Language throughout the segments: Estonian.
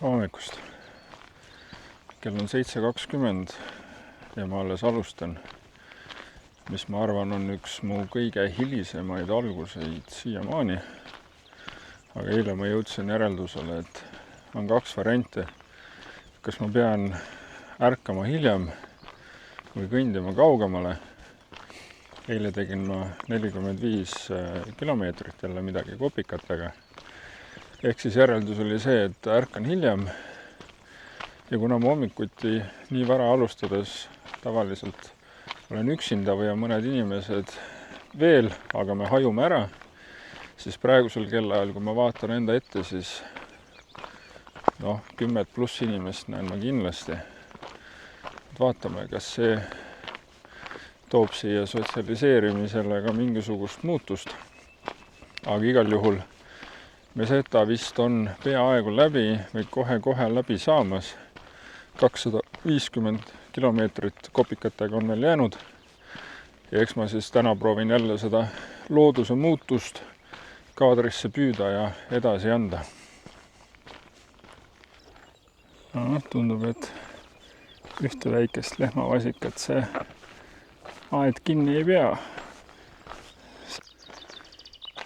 hommikust. Kell on 7:20 ja ma alles alustan, mis ma arvan on üks mu kõige hilisemaid alguseid siiamaani. Aga eile ma jõudsin järeldusele, et on kaks varianti. Kas ma pean ärkama hiljem või kõndima kaugemale. Eile tegin ma 45 kilomeetrit jälle midagi kopikatega. Ehk siis järeldus oli see, et ärkan hiljem. Ja kuna ma hommikuti nii vara alustades tavaliselt olen üksinda või on mõned inimesed veel, aga me hajume ära, siis praegusel kellaajal, kui ma vaatan enda ette, siis 10+ inimest näen ma kindlasti. Vaatame, kas see toob siia sotsialiseerimisele ka mingisugust muutust. Aga igal juhul Meseta vist on peaaegu läbi või kohe läbi saamas. 250 kilomeetrit kopikatega on veel jäänud. Ja eks ma siis täna proovin jälle seda looduse muutust kaadrisse püüda ja edasi anda. Tundub, et ühte väikest lehmavasikat see aed kinni ei pea.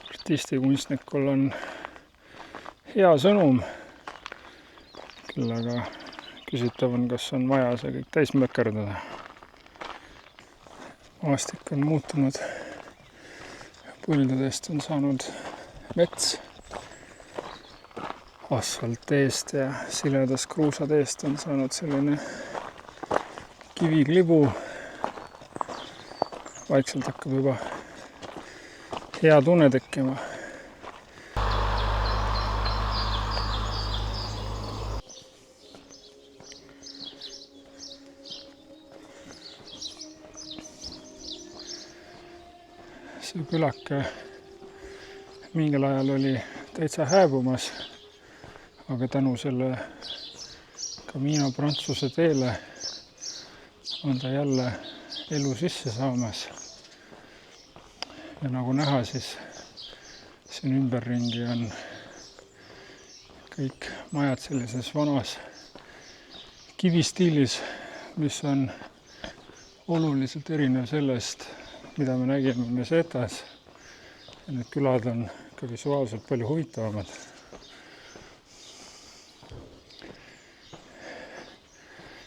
Artistikunstnikul on hea sõnum, küll aga küsitav on, kas on vaja see kõik täis mökerdada. Maastik on muutunud, põldudest on saanud mets, asfaltteest ja siledast kruusateest on saanud selline kiviklibu. Vaikselt hakkab juba hea tunne tekkima. See külake mingil ajal oli täitsa hääbumas, aga tänu selle Camino Prantsuse teele on ta jälle elu sisse saamas. Ja nagu näha, siis siin ümberringi on kõik majad sellises vanas kivistiilis, mis on oluliselt erinev sellest, mida me nägime Mesetas. Ja need külad on ka visuaalselt palju huvitavamad.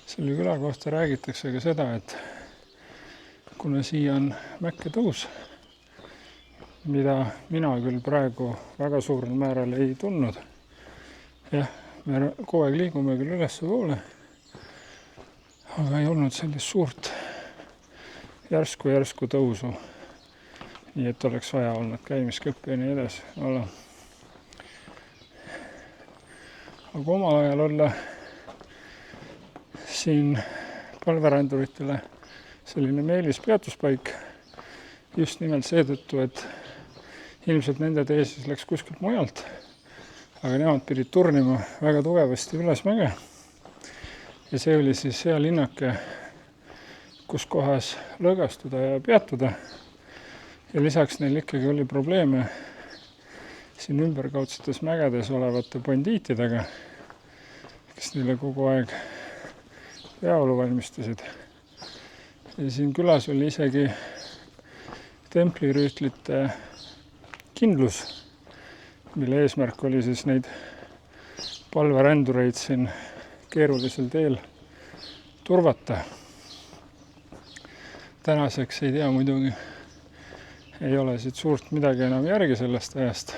Selle küla kohta räägitakse ka seda, et kuna siia on mäkke tõus, mida mina küll praegu väga suurel määral ei tundnud. Jah, me kogu aeg liigume küll ülesse poole, aga ei olnud sellist suurt järsku tõusu. Nii et oleks vaja olnud käimiskõppi ja nii edasi olla. Aga omal ajal olla siin palveränduritele selline meelis peatuspaik just nimelt seetõttu, et ilmselt nende tee siis läks kuskilt mujalt, aga nemad pidid turnima väga tugevasti üles mäge. Ja see oli siis hea linnake, kus kohas lõõgastuda ja peatuda. Ja lisaks neil ikkagi oli probleeme siin ümberkaudsetes mägedes olevate bandiitidega, kes neile kogu aeg peavalu valmistasid. Ja siin külas oli isegi templirüütlite kindlus, mille eesmärk oli siis neid palverändureid siin keerulisel teel turvata. Tänaseks ei tea muidugi, ei ole siit suurt midagi enam järgi sellest ajast.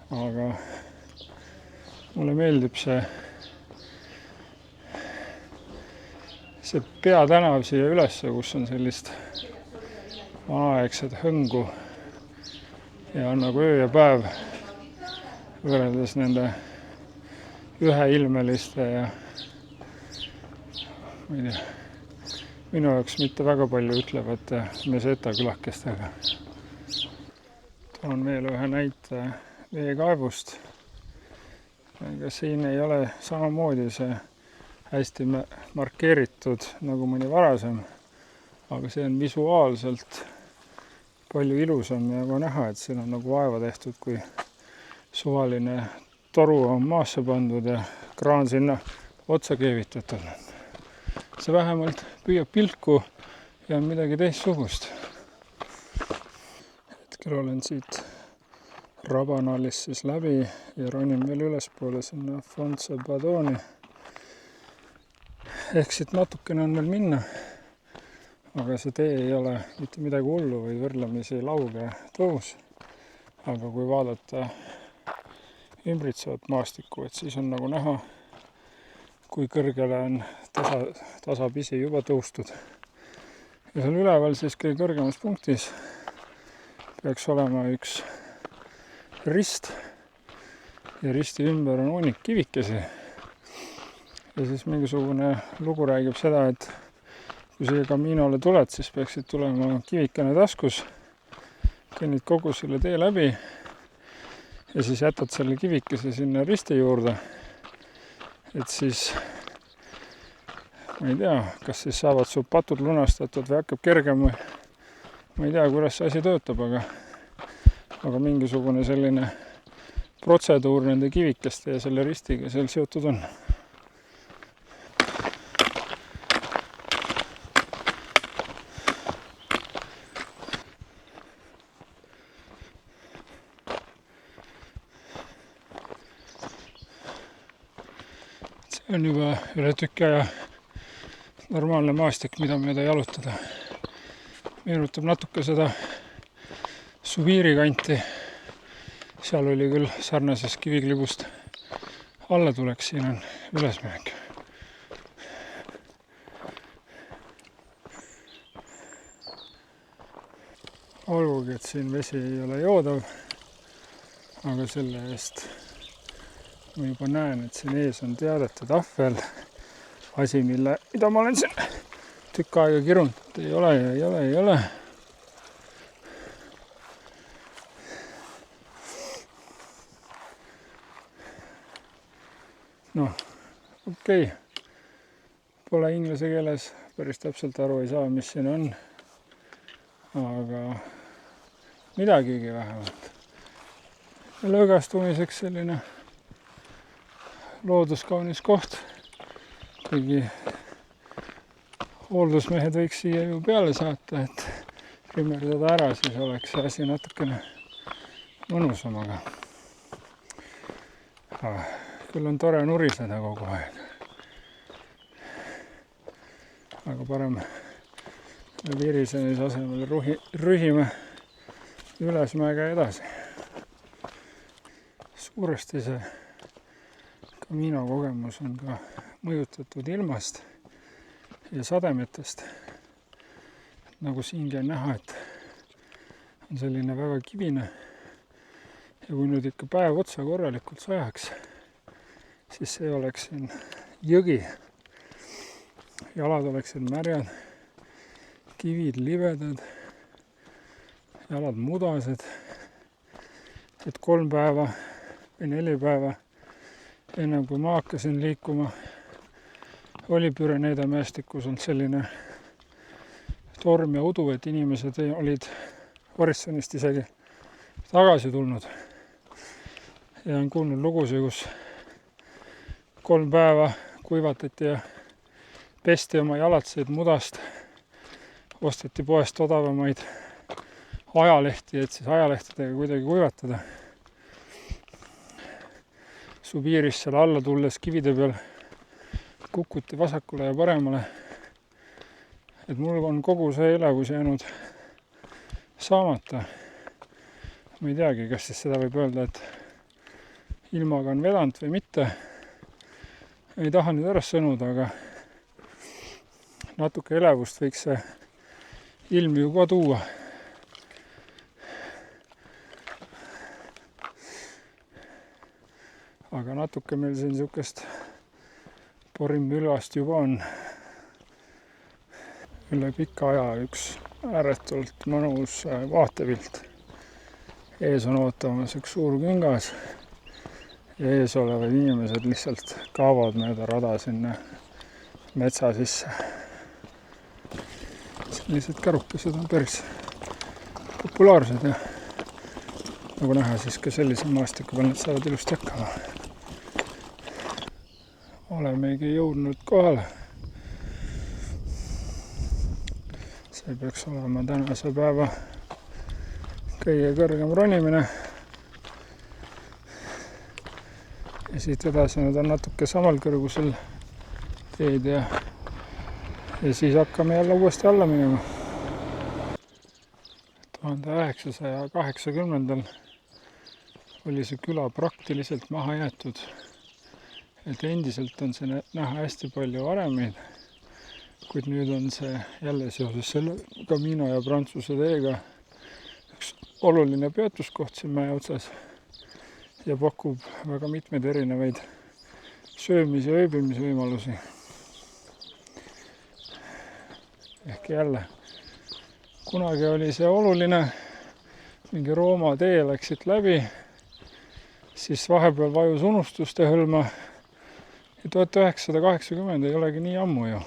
Aga mulle meeldib see peatänav siia ülesse, kus on sellist vanaaegset hõngu ja on nagu öö ja päev võrreldes nende üheilmeliste ja ma ei tea, minu jaoks mitte väga palju ütlevate Meseta külakestega. Toon veel ühe näite veekaevust. Aga siin ei ole samamoodi see hästi markeeritud nagu mõni varasem, aga see on visuaalselt palju ilusam ja ka näha, et siin on nagu vaeva tehtud, kui suvaline toru on maasse pandud ja kraan sinna otsa keevitatud. See vähemalt püüab pilku ja on midagi teistsugust. Hetkel olen siit Rabanalist siis läbi ja ronin veel ülespoole sinna Fonce Badoni. Ehk siit natukene on veel minna, aga see tee ei ole mitte midagi hullu või võrdlemisi lauge tõus. Aga kui vaadata ümbritsevat maastikku, et siis on nagu näha, kui kõrgele on tasapisi juba tõustud. Ja seal üleval siis kõige kõrgemas punktis peaks olema üks rist ja risti ümber on hunnik kivikesi. Ja siis mingisugune lugu räägib seda, et kui siia Caminole tuled, siis peaksid tulema kivikene taskus, kõnnid kogu selle tee läbi ja siis jätad selle kivikese sinna risti juurde. Et siis, ma ei tea, kas siis saavad su patud lunastatud või hakkab kergem või ma ei tea, kuidas see asi töötab, aga mingisugune selline protseduur nende kivikeste ja selle ristiga seal seotud on. See on juba üle tüki aja normaalne maastik, mida mööda jalutada. Meenutab natuke seda Suviiri kanti. Seal oli küll sarnasest kiviklibust alla tuleks, siin on ülesminek. Olgugi, et siin vesi ei ole joodav, aga selle eest ma juba näen, et siin ees on teadete tahvel. Asi, mida ma olen siin tükk aega kirunud, ei ole. Noh, okei. Pole inglise keeles, päris täpselt aru ei saa, mis siin on. Aga midagigi vähemalt. Lõõgastumiseks selline looduskaunis koht. Kuigi hooldusmehed võiks siia ju peale saata, et rimmerdada ära, siis oleks see asi natukene mõnusamaga. Küll on tore nuriseda kogu aeg. Aga parem virisemise asemel rühime ülesmäge edasi. Suuresti see Camino kogemus on ka mõjutatud ilmast ja sademetest. Nagu siingi on näha, et on selline väga kivine ja kui nüüd ikka päev otsa korralikult sajaks, siis see oleks siin jõgi. Jalad oleksid märjad, kivid livedad, jalad mudased. Et 3 päeva või 4 päeva ennem kui ma hakkasin liikuma, oli Püreneede mäestikus olnud selline torm ja udu, et inimesed olid Orissonist isegi tagasi tulnud. Ja on kuulnud lugusid, kus 3 päeva kuivatati ja pesti oma jalatseid mudast, osteti poest odavamaid ajalehti, et siis ajalehtedega kuidagi kuivatada. Suviiris seal alla tulles kivide peal kukuti vasakule ja paremale. Et mul on kogu see elevus jäänud saamata. Ma ei teagi, kas siis seda võib öelda, et ilmaga on vedanud või mitte. Ei taha nüüd ära sõnuda, aga natuke elevust võiks see ilm ju ka tuua. Aga natuke meil siin niisugust porimülgast juba on. Üle pika aja üks ääretult mõnus vaatepilt. Ees on ootamas üks suur küngas ja ees olevad inimesed lihtsalt kaavad mööda rada sinna metsa sisse. Sellised kärukesed on päris populaarsed ja nagu näha, siis ka sellise maastiku peal nad saavad ilusti hakkama. olemegi jõudnud kohale. See peaks olema tänase päeva kõige kõrgem ronimine. Ja siit edasi nad on natuke samal kõrgusel teed ja siis hakkame jälle uuesti alla minema. 1980 oli see küla praktiliselt maha jäetud. Et endiselt on see näha hästi palju aremeid, kuid nüüd on see jälle seoses selle Camino ja Prantsuse teega üks oluline peatuskoht siin mäe otsas ja pakub väga mitmeid erinevaid söömis- ja ööbimisvõimalusi. Ehk jälle, kunagi oli see oluline, mingi Rooma tee läks siit läbi, siis vahepeal vajus unustuste hõlma ja 1980 ei olegi nii ammu ju,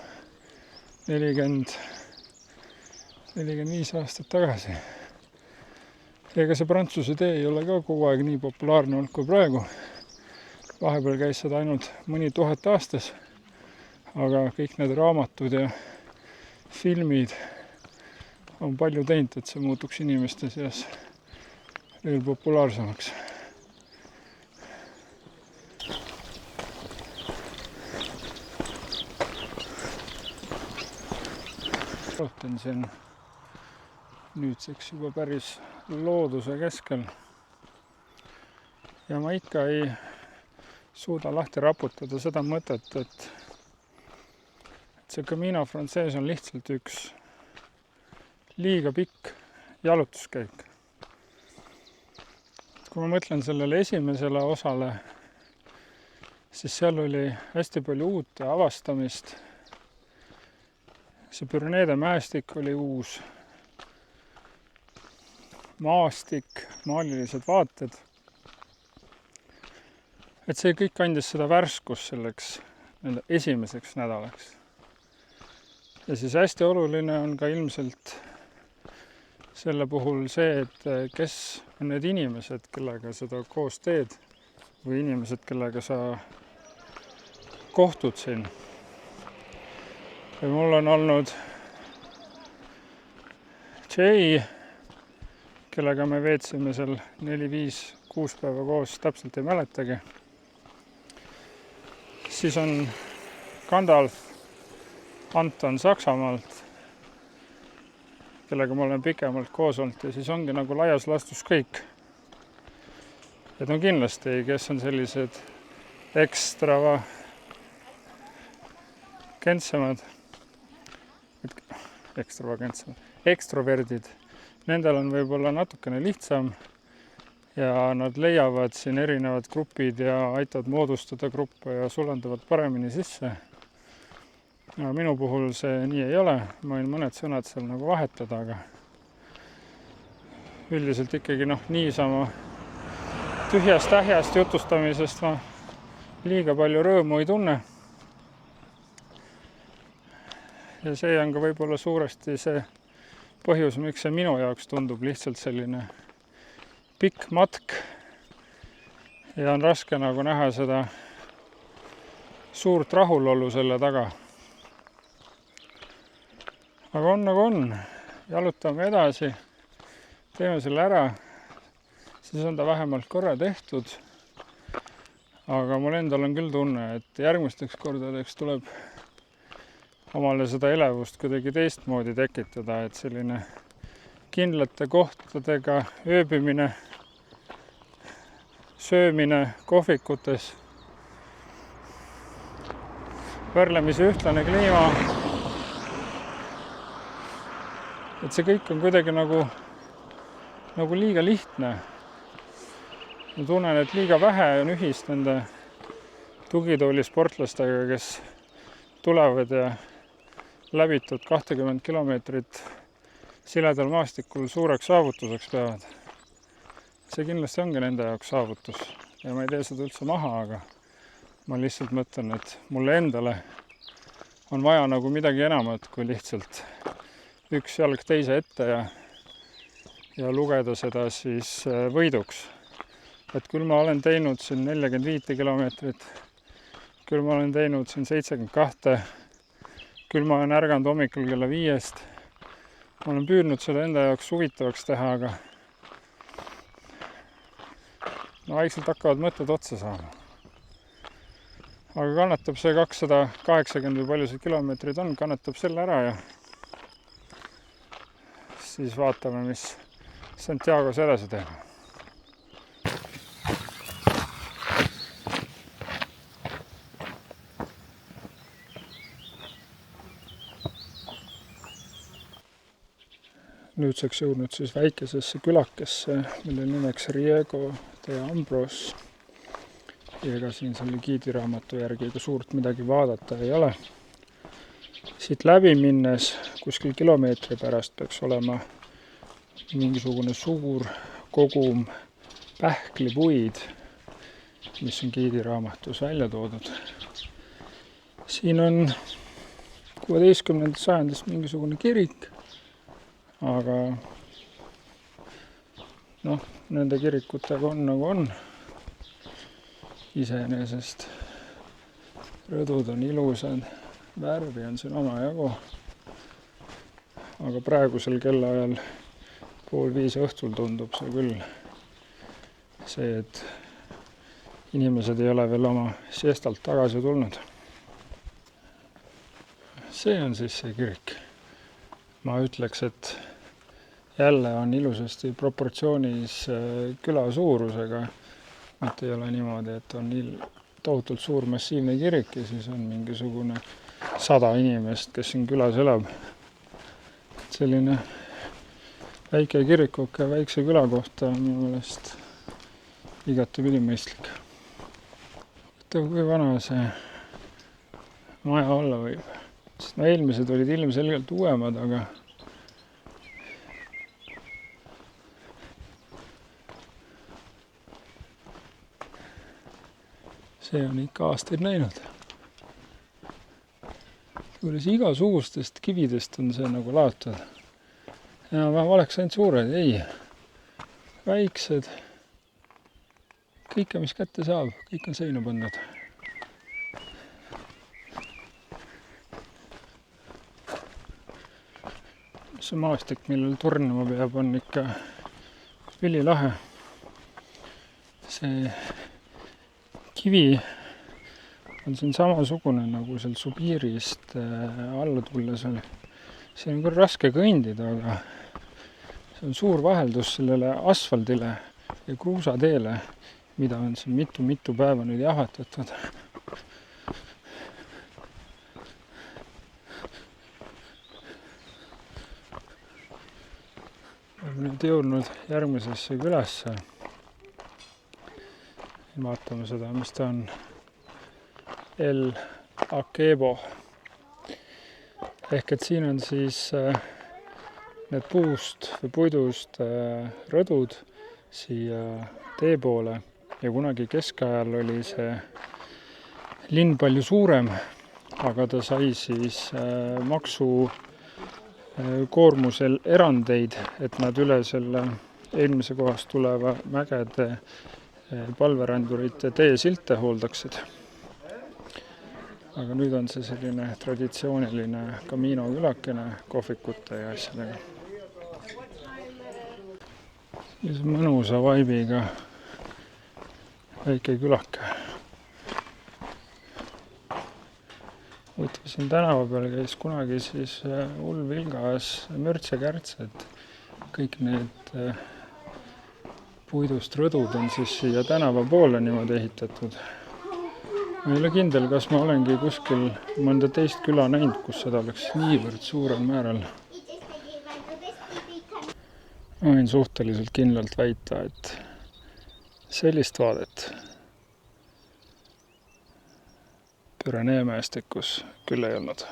45 aastat tagasi. Ega see Prantsuse tee ei ole ka kogu aeg nii populaarne olnud kui praegu. Vahepeal käis seda ainult mõni 1000 aastas, aga kõik need raamatud ja filmid on palju teinud, et see muutuks inimeste seas veel populaarsemaks. Olen siin nüüdseks juba päris looduse keskel ja ma ikka ei suuda lahti raputada seda mõtet, et see Camino Frances on lihtsalt üks liiga pikk jalutuskäik. Kui ma mõtlen sellele esimesele osale, siis seal oli hästi palju uut ja avastamist. See Püreneede mäestik oli uus, maastik, maalilised vaated. Et see kõik andis seda värskust selleks esimeseks nädalaks. Ja siis hästi oluline on ka ilmselt selle puhul see, et kes on need inimesed, kellega seda koos teed või inimesed, kellega sa kohtud siin. Ja mul on olnud Jay, kellega me veetsime seal 4, 5, 6 päeva koos, täpselt ei mäletagi. Siis on Gandalf, Anton Saksamaalt, kellega ma olen pikemalt koos olnud ja siis ongi nagu laias laastus kõik. Et on kindlasti, kes on sellised ekstroverdid. Nendel on võib-olla natukene lihtsam ja nad leiavad siin erinevad grupid ja aitavad moodustada gruppe ja sulanduvad paremini sisse. Ja minu puhul see nii ei ole. Ma võin mõned sõnad seal nagu vahetada, aga üldiselt ikkagi niisama tühjast ähjast jutustamisest ma liiga palju rõõmu ei tunne. Ja see on ka võib-olla suuresti see põhjus, miks see minu jaoks tundub lihtsalt selline pikk matk ja on raske nagu näha seda suurt rahulolu selle taga. Aga on nagu on, jalutame edasi, teeme selle ära, siis on ta vähemalt korra tehtud. Aga mul endal on küll tunne, et järgmisteks kordadeks tuleb omale seda elevust kuidagi teistmoodi tekitada, et selline kindlate kohtadega ööbimine, söömine kohvikutes, võrdlemisi ühtlane kliima. Et see kõik on kuidagi nagu liiga lihtne. Ma tunnen, et liiga vähe on ühist nende tugitoolisportlastega, kes tulevad ja läbitud 20 kilomeetrit siledal maastikul suureks saavutuseks peavad. See kindlasti ongi nende jaoks saavutus ja ma ei tee seda üldse maha, aga ma lihtsalt mõtlen, et mulle endale on vaja nagu midagi enamat kui lihtsalt üks jalg teise ette ja lugeda seda siis võiduks. Et küll ma olen teinud siin 45 kilomeetrit küll ma olen teinud siin 72, küll ma olen ärganud hommikul kella 5. Ma olen püüdnud seda enda jaoks huvitavaks teha, aga no vaikselt hakkavad mõtted otsa saama. Aga kannatab see 280 või palju see kilomeetrid on, kannatab selle ära ja siis vaatame, mis Santiagos edasi teeme. Nüüdseks jõudnud siis väikesesse külakesse, mille nimeks Riego de Ambros. Ja ega siin selle giidiraamatu järgi ega suurt midagi vaadata ei ole. Siit läbi minnes kuskil kilomeetri pärast peaks olema mingisugune suur kogum pähklipuid, mis on giidiraamatus välja toodud. Siin on 16. sajandist mingisugune kirik, aga noh, nende kirikutega on nagu on. Iseenesest rõdud on ilusad, värvi on siin omajagu. Aga praegusel kellaajal 4:30 õhtul tundub see küll see, et inimesed ei ole veel oma siestalt tagasi tulnud. See on siis see kirik. Ma ütleks, et jälle on ilusasti proportsioonis küla suurusega. Mitte ei ole niimoodi, et on tohutult suur massiivne kirik ja siis on mingisugune 100 inimest, kes siin külas elab. Selline väike kirikuke väikse küla kohta on minu meelest igati pidi mõistlik. Kui vana see maja olla võib. Sest no eelmised olid ilmselgelt uuemad, aga see on ikka aastaid näinud. Juures igasugustest kividest on see nagu laotud. Ja ma oleks ainult suured, ei. Väiksed. Kõike, mis kätte saab, kõik on seina pandud. See maastik, millel turnima peab, on ikka ülilahe. See kivi on siin samasugune nagu seal Subiirist alla tulles oli. See on küll raske kõndida, aga see on suur vaheldus sellele asfaldile ja kruusateele, mida on siin mitu päeva nüüd jahvatatud. Oleme nüüd jõudnud järgmisesse külasse. Vaatame seda, mis ta on. El Akebo. Ehk et siin on siis need puust või puidust rõdud siia tee poole. Ja kunagi keskajal oli see linn palju suurem, aga ta sai siis maksu koormusel erandeid, et nad üle selle eelmise kohast tuleva mägede palverandurite teesilte hooldaksid. Aga nüüd on see selline traditsiooniline Camino külakene kohvikute ja asjadega. Ja see mõnusa vaibiga väike külake. Siin tänava peal käis kunagi siis hull vilgas mürts ja kärts, et kõik need puidust rõdud on siis siia tänava poole niimoodi ehitatud. Ma ei ole kindel, kas ma olengi kuskil mõnda teist küla näinud, kus seda oleks niivõrd suurel määral. Ma võin suhteliselt kindlalt väita, et sellist vaadet Pürenee mäestikus küll ei olnud.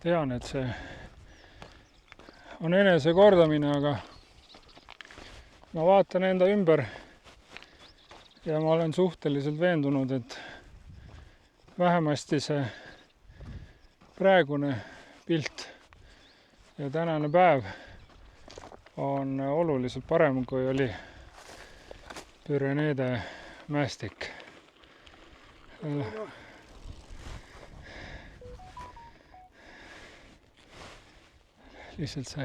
tean, et see on enesekordamine, aga ma vaatan enda ümber ja ma olen suhteliselt veendunud, et vähemasti see praegune pilt ja tänane päev on oluliselt parem, kui oli Püreneede mäestik. Lihtsalt see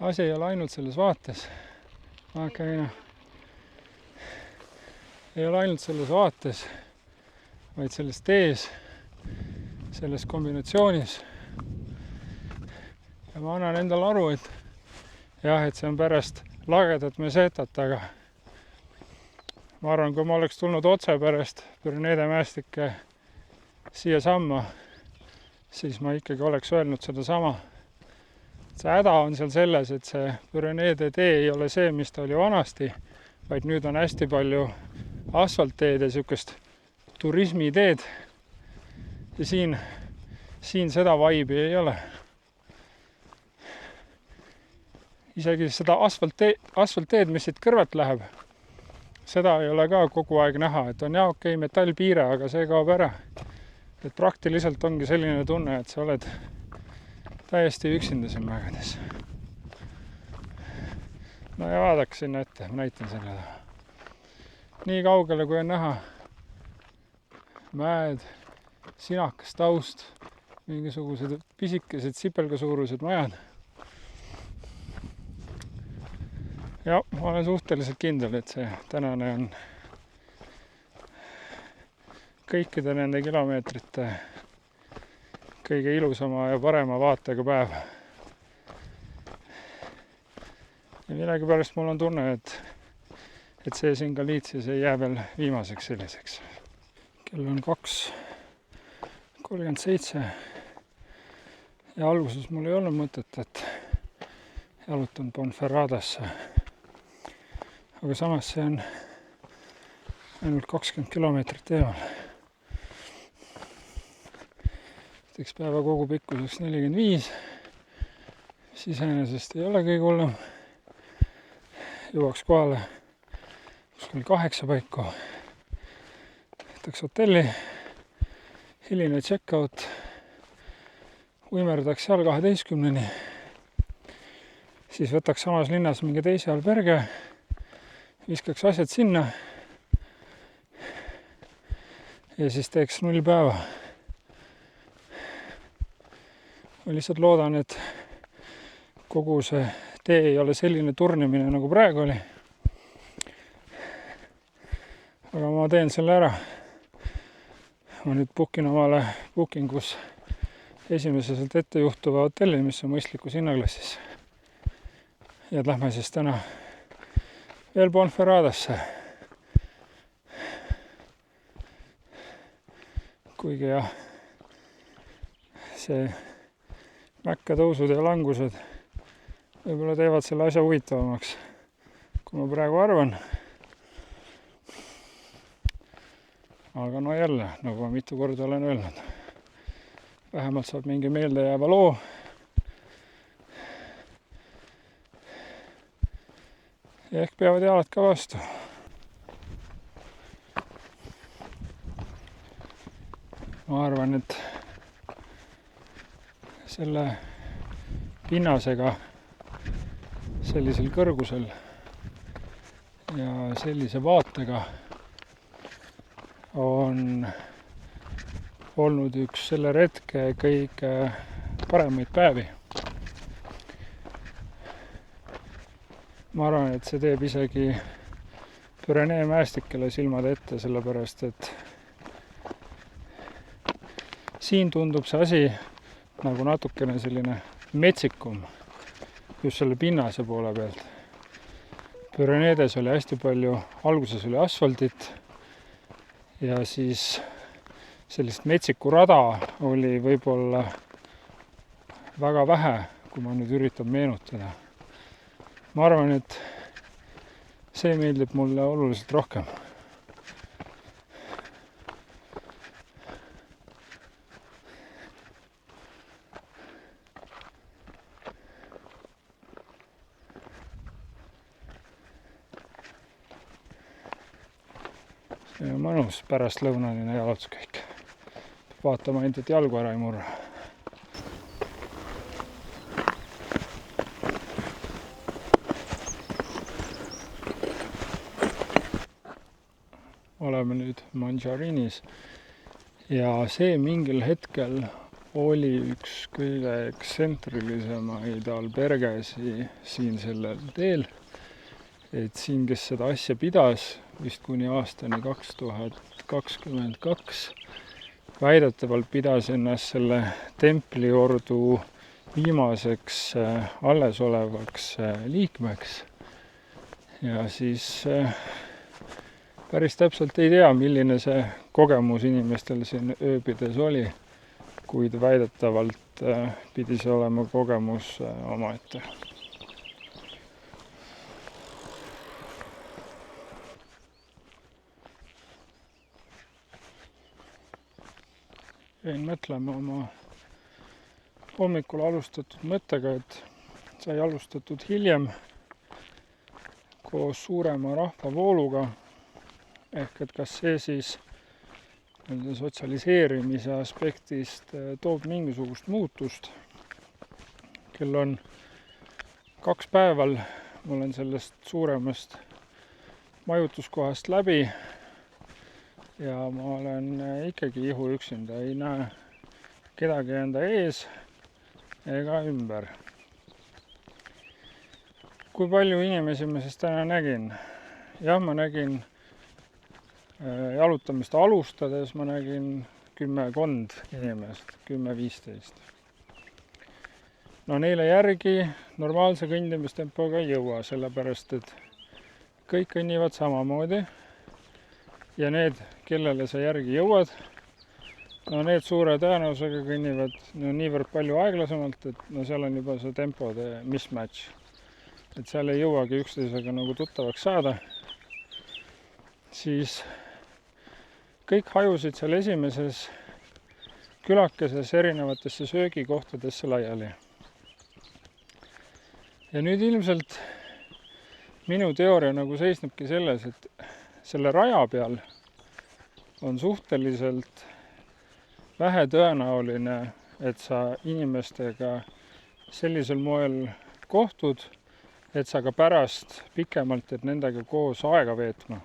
asi ei ole ainult selles vaates. Ei ole ainult selles vaates, vaid selles tees, selles kombinatsioonis. Ja ma annan endale aru, et jah, et see on pärast lagedat mesetat, aga ma arvan, kui ma oleks tulnud otse pärast Püreneede mäestike siia samma, siis ma ikkagi oleks öelnud seda sama. See häda on seal selles, et see Püreneede tee ei ole see, mis ta oli vanasti, vaid nüüd on hästi palju asfaltteed ja sihukest turismiteed. Ja siin seda vaibi ei ole. Isegi seda asfaltteed, mis siit kõrvalt läheb, seda ei ole ka kogu aeg näha, et on okei, metallpiire, aga see kaob ära. Et praktiliselt ongi selline tunne, et sa oled täiesti üksinda siin mägedes. No ja vaadaks sinna ette, ma näitan selle. Nii kaugele, kui on näha mäed, sinakas taust, mingisugused pisikesed sipelgasuurused majad. Ja ma olen suhteliselt kindel, et see tänane on kõikide nende kilomeetrite kõige ilusama ja parema vaatega päev. Ja millegipärast mul on tunne, et see siin Galiitsias ei jää veel viimaseks selliseks. Kell on 2:37 ja alguses mul ei olnud mõtet, et jalutan Ponferradasse. Aga samas see on ainult 20 kilomeetrit eemal. Eks päeva kogu pikkuseks 45, mis iseenesest ei ole kõige hullem. Jõuaks kohale kuskil 8 paiku. Võtaks hotelli, hiline check-out, uimerdaks seal 12-ni, siis võtaks samas linnas mingi teise alberge, viskaks asjad sinna ja siis teeks 0 päeva. Ma lihtsalt loodan, et kogu see tee ei ole selline turnimine, nagu praegu oli. Aga ma teen selle ära. Ma nüüd bookin omale bookingus esimeselt ette juhtuva hotelli, mis on mõistlikus hinnaklassis. Ja lähme siis täna veel Ponferradasse. Kuigi jah, see mäkka tõusud ja langused võib-olla teevad selle asja huvitavamaks, kui ma praegu arvan. Aga no jälle, nagu ma mitu korda olen öelnud, vähemalt saab mingi meeldejääva loo. Ja ehk peavad jalad ka vastu. Ma arvan, et selle pinnasega sellisel kõrgusel ja sellise vaatega on olnud üks selle retke kõige paremaid päevi. Ma arvan, et see teeb isegi Pürenee mäestikele silmad ette, sellepärast et siin tundub see asi nagu natukene selline metsikum just selle pinnase poole pealt. Püreneedes oli hästi palju, alguses oli asfaltit ja siis sellist metsiku rada oli võib-olla väga vähe, kui ma nüüd üritan meenutada. Ma arvan, et see meeldib mulle oluliselt rohkem. Ja mõnus pärastlõunaline jalutuskäik. Vaatama ainult, et jalgu ära ei murra. Oleme nüüd Mandžarinis ja see mingil hetkel oli üks kõige ekstsentrilisemaid albergesi siin sellel teel. Et siin, kes seda asja pidas, vist kuni aastani 2022, väidetavalt pidas ennast selle templiordu viimaseks allesolevaks liikmeks. Ja siis päris täpselt ei tea, milline see kogemus inimestel siin ööbides oli, kuid väidetavalt pidi see olema kogemus omaette. Jäin mõtlema oma hommikul alustatud mõttega, et sai alustatud hiljem koos suurema rahvavooluga. Ehk et kas see siis sotsialiseerimise aspektist toob mingisugust muutust. Kell on 2 päeval, ma olen sellest suuremast majutuskohast läbi ja ma olen ikkagi ihu üksinda, ei näe kedagi enda ees ega ümber. Kui palju inimesi ma siis täna nägin? Jah, ma nägin jalutamist alustades, ma nägin 10 inimest, 10-15. No neile järgi normaalse kõndimistempoga ei jõua, sellepärast et kõik kõnnivad samamoodi. Ja need, kellele sa järgi jõuad, no need suure tõenäosusega kõnnivad niivõrd palju aeglasemalt, et no seal on juba see tempode mismatch. Et seal ei jõuagi üksteisega nagu tuttavaks saada. Siis kõik hajusid seal esimeses külakeses erinevatesse söögikohtadesse laiali. Ja nüüd ilmselt minu teooria nagu seisnebki selles, et selle raja peal on suhteliselt vähe tõenäoline, et sa inimestega sellisel moel kohtud, et sa ka pärast pikemalt et nendega koos aega veetma.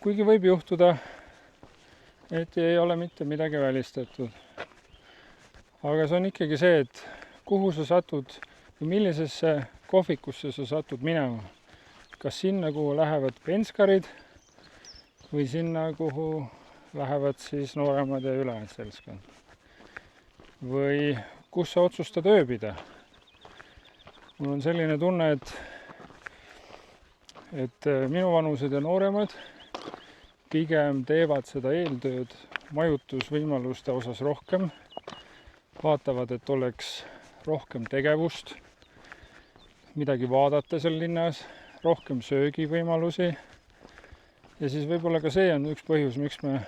Kuigi võib juhtuda, et ei ole mitte midagi välistatud. Aga see on ikkagi see, et kuhu sa satud või millisesse kohvikusse sa satud minema. Kas sinna, kuhu lähevad penskarid või sinna, kuhu lähevad siis nooremad ja ülejäänud seltskond. Või kus sa otsustad ööbida. Mul on selline tunne, et minuvanused ja nooremad pigem teevad seda eeltööd majutusvõimaluste osas rohkem. Vaatavad, et oleks rohkem tegevust, midagi vaadata seal linnas, rohkem söögivõimalusi. Ja siis võib-olla ka see on üks põhjus, miks me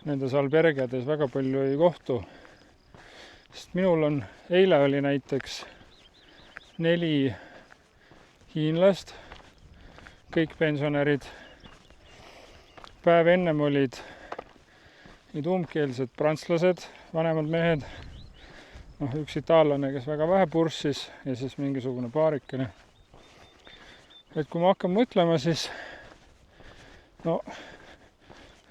nendes albergedes väga palju ei kohtu. Sest minul on, eile oli näiteks 4 hiinlast, kõik pensionärid. Päev ennem olid nüüd umbkeelsed prantslased, vanemad mehed. Üks itaallane, kes väga vähe purssis ja siis mingisugune paarikene. Et kui ma hakkan mõtlema, siis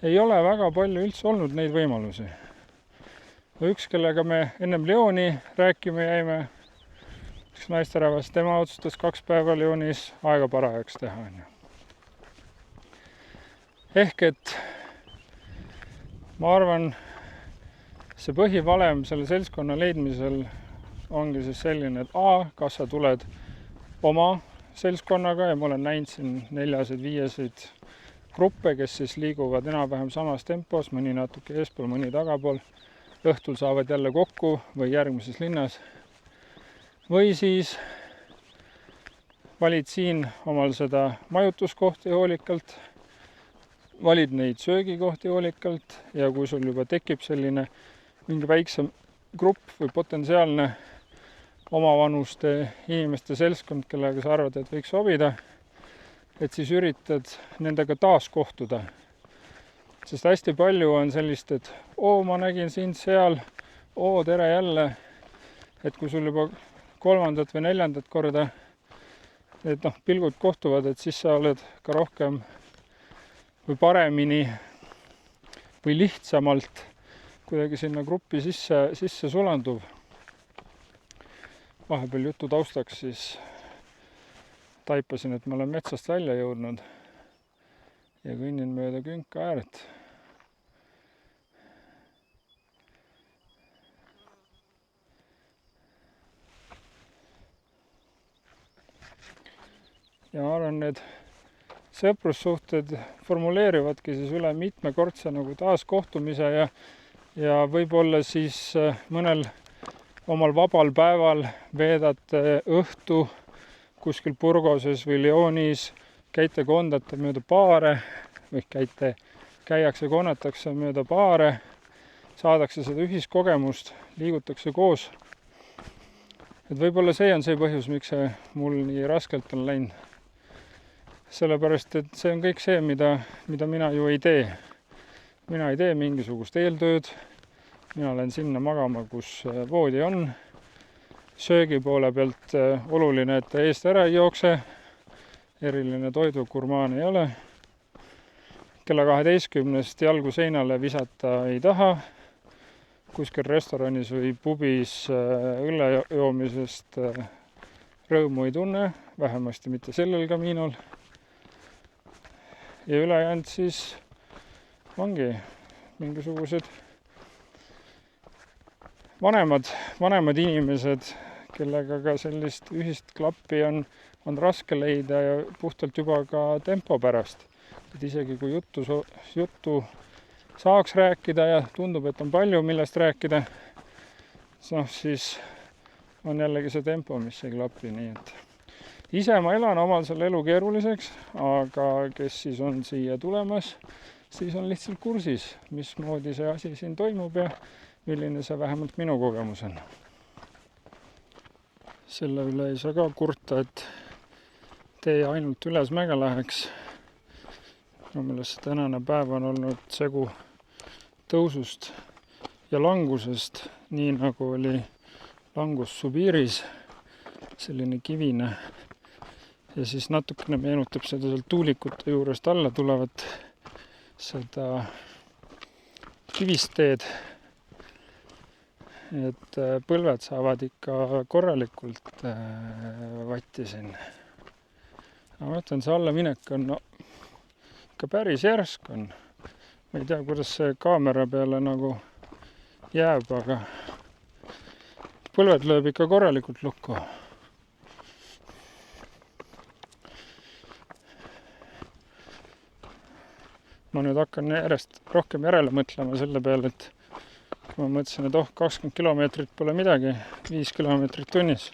ei ole väga palju üldse olnud neid võimalusi. Üks, kellega me ennem Lyoni rääkima jäime, üks naisterahvas, tema otsustas 2 päeva Lyonis aega parajaks teha. Ehk et ma arvan, see põhivalem selle seltskonna leidmisel ongi siis selline, et kas sa tuled oma seltskonnaga ja ma olen näinud siin 4-5 gruppe, kes siis liiguvad enam-vähem samas tempos, mõni natuke eespool, mõni tagapool. Õhtul saavad jälle kokku või järgmises linnas. Või siis valid siin omal seda majutuskohti hoolikalt, valid neid söögikohti hoolikalt ja kui sul juba tekib selline mingi väiksem grupp või potentsiaalne omavanuste inimeste seltskond, kellega sa arvad, et võiks sobida, et siis üritad nendega taas kohtuda. Sest hästi palju on sellist, et ma nägin sind seal, tere jälle, et kui sul juba 3. või 4. korda need pilgud kohtuvad, et siis sa oled ka rohkem või paremini või lihtsamalt kuidagi sinna gruppi sisse sulanduv. Vahepeal jutu taustaks siis taipasin, et ma olen metsast välja jõudnud ja kõnnin mööda künka ääret. Ja ma arvan, need sõprussuhted formuleerivadki siis üle mitmekordse nagu taaskohtumise ja võib-olla siis mõnel omal vabal päeval veedate õhtu kuskil Burgoses või Lyonis, käite kondate mööda baare või käiakse konnatakse mööda baare, saadakse seda ühiskogemust, liigutakse koos. Et võib-olla see on see põhjus, miks see mul nii raskelt on läinud. Sellepärast, et see on kõik see, mida mina ju ei tee. Mina ei tee mingisugust eeltööd. Mina olen sinna magama, kus voodi on. Söögi poole pealt oluline, et ta eest ära ei jookse. Eriline toidugurmaan ei ole. Kella 12 jalgu seinale visata ei taha. Kuskil restoranis või pubis õllejoomisest rõõmu ei tunne. Vähemasti mitte sellel kamiinol. Ja ülejäänud siis ongi mingisugused vanemad inimesed, kellega ka sellist ühist klappi on raske leida ja puhtalt juba ka tempo pärast. Et isegi kui juttu saaks rääkida ja tundub, et on palju millest rääkida, siis on jällegi see tempo, mis ei klapi, nii et ise ma elan omal selle elu keeruliseks, aga kes siis on siia tulemas, siis on lihtsalt kursis, mismoodi see asi siin toimub ja milline see vähemalt minu kogemus on. Selle üle ei saa ka kurta, et tee ainult üles mäge läheks. Minu meelest tänane päev on olnud segu tõusust ja langusest, nii nagu oli langus Sibiris, selline kivine. Ja siis natukene meenutab seda seal tuulikute juurest alla tulevat seda kivist teed. Et põlved saavad ikka korralikult vatti siin. Ma mõtlen, see allaminek on ikka päris järsk on. Ma ei tea, kuidas see kaamera peale nagu jääb, aga põlved lööb ikka korralikult lukku. Ma nüüd hakkan järjest rohkem järele mõtlema selle peale, et kui ma mõtlesin, et 20 kilomeetrit pole midagi, 5 kilomeetrit tunnis,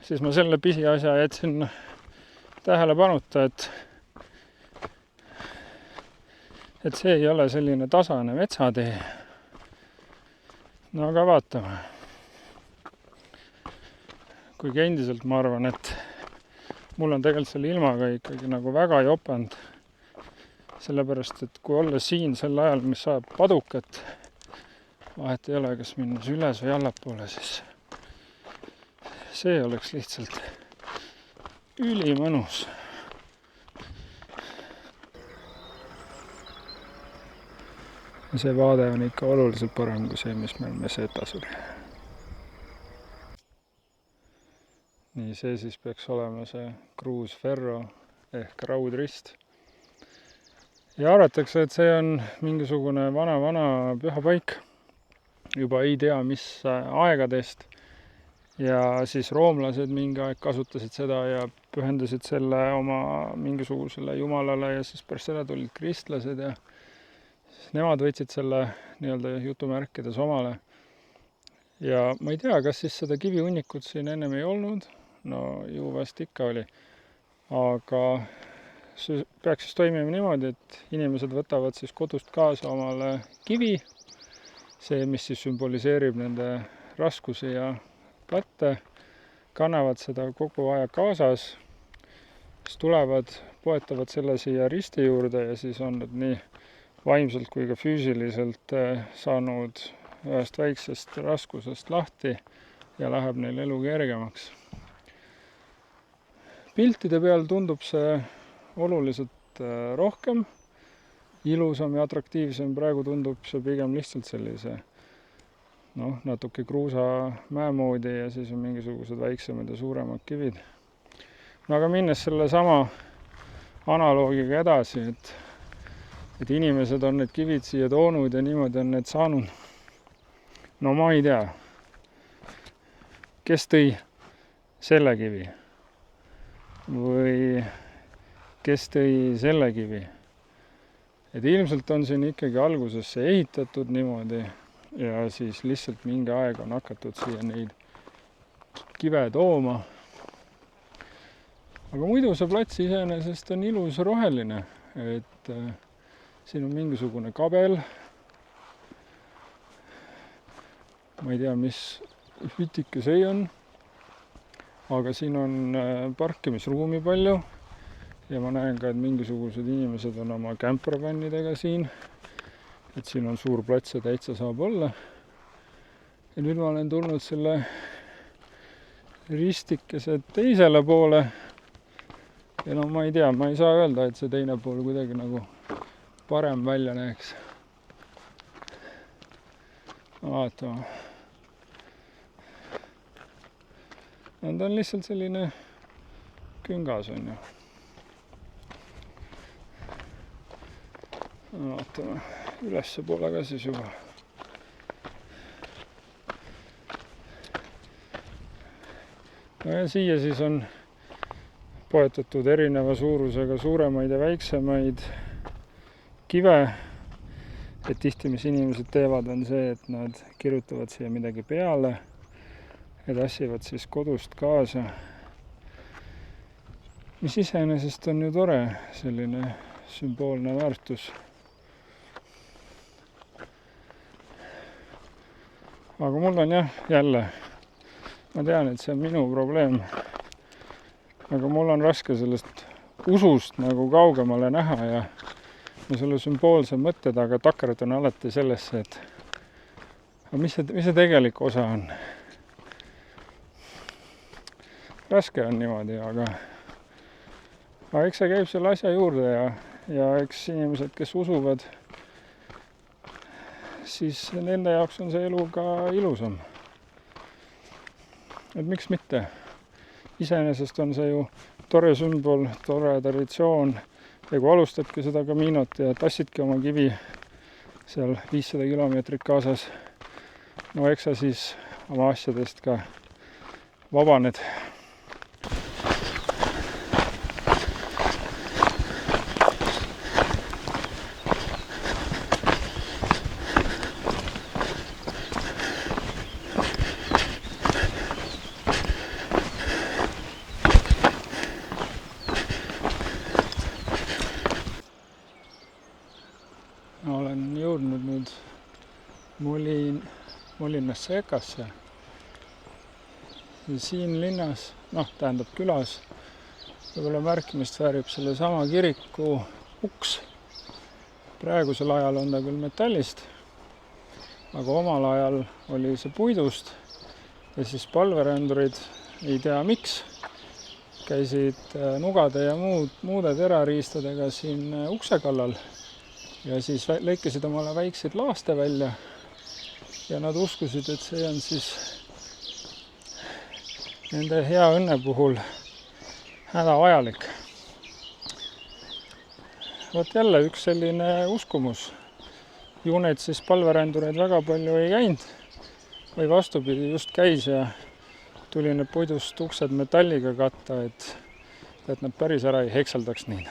siis ma selle pisiasja jätsin tähelepanuta, et see ei ole selline tasane metsatee. No aga vaatame. Kuigi endiselt ma arvan, et mul on tegelikult selle ilmaga ikkagi nagu väga jopanud. Sellepärast, et kui olla siin sel ajal, mis sajab padukat, vahet ei ole, kas minnes üles või allapoole, siis see oleks lihtsalt ülimõnus. Ja see vaade on ikka oluliselt parem kui see, mis meil Mesetas oli. Nii, see siis peaks olema see Cruz Ferro ehk raudrist. Ja arvatakse, et see on mingisugune vana pühapaik. Juba ei tea, mis aegadest. Ja siis roomlased mingi aeg kasutasid seda ja pühendasid selle oma mingisugusele jumalale ja siis pärast seda tulid kristlased ja nemad võtsid selle nii-öelda jutumärkides omale. Ja ma ei tea, kas siis seda kivihunnikut siin ennem ei olnud. No ju vast ikka oli. Aga see peaks siis toimima niimoodi, et inimesed võtavad siis kodust kaasa omale kivi. See, mis siis sümboliseerib nende raskusi ja platte, kannavad seda kogu aeg kaasas siis tulevad, poetavad selle siia risti juurde ja siis on nad nii vaimselt kui ka füüsiliselt saanud ühest väiksest raskusest lahti ja läheb neil elu kergemaks. Piltide peal tundub see oluliselt rohkem ilusam ja atraktiivsem, praegu tundub see pigem lihtsalt sellise natuke kruusamäe moodi ja siis on mingisugused väiksemad ja suuremad kivid. No aga minnes selle sama analoogiga edasi, et inimesed on need kivid siia toonud ja niimoodi on need saanud. No ma ei tea, kes tõi selle kivi või kes tõi selle kivi. Et ilmselt on siin ikkagi algusesse ehitatud niimoodi ja siis lihtsalt mingi aeg on hakatud siia neid kive tooma. Aga muidu see plats iseenesest on ilus roheline, et siin on mingisugune kabel. Ma ei tea, mis vitike see on, aga siin on parkimisruumi palju ja ma näen ka, et mingisugused inimesed on oma kämpervannidega siin. Et siin on suur plats ja täitsa saab olla. Ja nüüd ma olen tulnud selle ristikese teisele poole. Ja no ma ei tea, ma ei saa öelda, et see teine pool kuidagi nagu parem välja näeks. Vaatama. Ta on lihtsalt selline küngas on ju. Vaatame ülesse poole ka siis juba. No ja siia siis on poetatud erineva suurusega suuremaid ja väiksemaid kive. Et tihti, mis inimesed teevad, on see, et nad kirjutavad siia midagi peale ja tassivad siis kodust kaasa. Mis iseenesest on ju tore, selline sümboolne väärtus. Aga mul on jälle, ma tean, et see on minu probleem, aga mul on raske sellest usust nagu kaugemale näha ja ma selle sümboolse mõtte taga takerdun alati sellesse, et mis see tegelik osa on. Raske on niimoodi, aga eks see käib selle asja juurde ja eks inimesed, kes usuvad, siis nende jaoks on see elu ka ilusam. Et miks mitte? Iseenesest on see ju tore sümbol, tore traditsioon ja kui alustadki seda Caminot ja tassidki oma kivi seal 500 kilomeetrit kaasas, no eks sa siis oma asjadest ka vabaned. Olen jõudnud nüüd Molina Secasse. Siin linnas, tähendab külas, võib-olla märkimist väärib selle sama kiriku uks. Praegusel ajal on ta küll metallist, aga omal ajal oli see puidust ja siis palverändurid, ei tea miks, käisid nugade ja muude terariistadega siin ukse kallal. Ja siis lõikasid omale väikseid laaste välja ja nad uskusid, et see on siis nende hea õnne puhul hädavajalik. Vot jälle üks selline uskumus. Ju need siis palverändureid väga palju ei käinud või vastupidi just käis ja tuli need puidust uksed metalliga katta, et nad päris ära ei hekseldaks neid.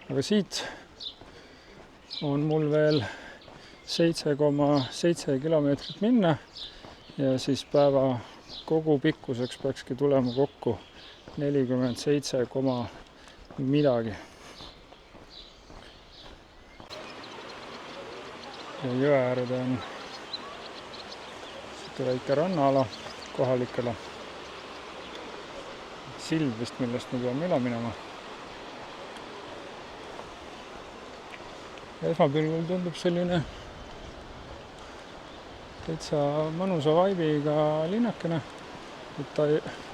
Aga siit on mul veel 7,7 kilomeetrit minna ja siis päeva kogu pikkuseks peakski tulema kokku 47, midagi. Ja jõe äärde on väike rannaala kohalikele. sild vist, millest me peame üle minema. Esmapilgul tundub selline täitsa mõnusa vaibiga linnakene.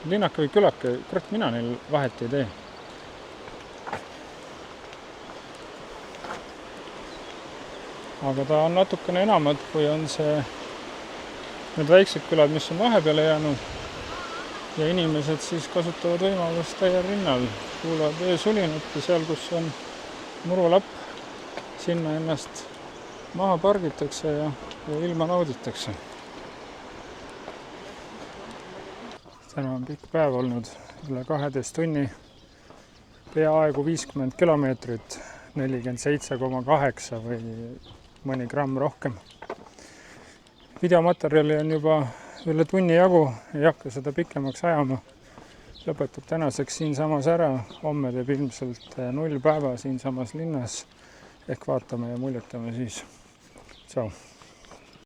Linnake või külake, kurat, mina neil vahet ei tee. Aga ta on natukene enamat, kui on need väiksed külad, mis on vahepeale jäänud. Ja inimesed siis kasutavad võimalust täiel rinnal. Kuulavad öösulinat ja seal, kus on murulapp, sinna ennast maha pargitakse ja ilma nauditakse. Täna on pikk päev olnud, üle 12 tunni, peaaegu 50 kilomeetrit, 47,8 või mõni gramm rohkem. Videomaterjali on juba üle tunni jagu, ei hakka seda pikemaks ajama. Lõpetab tänaseks siinsamas ära, homme teeb ilmselt 0 päeva siinsamas linnas ehk vaatame ja muljetame siis. Tšau!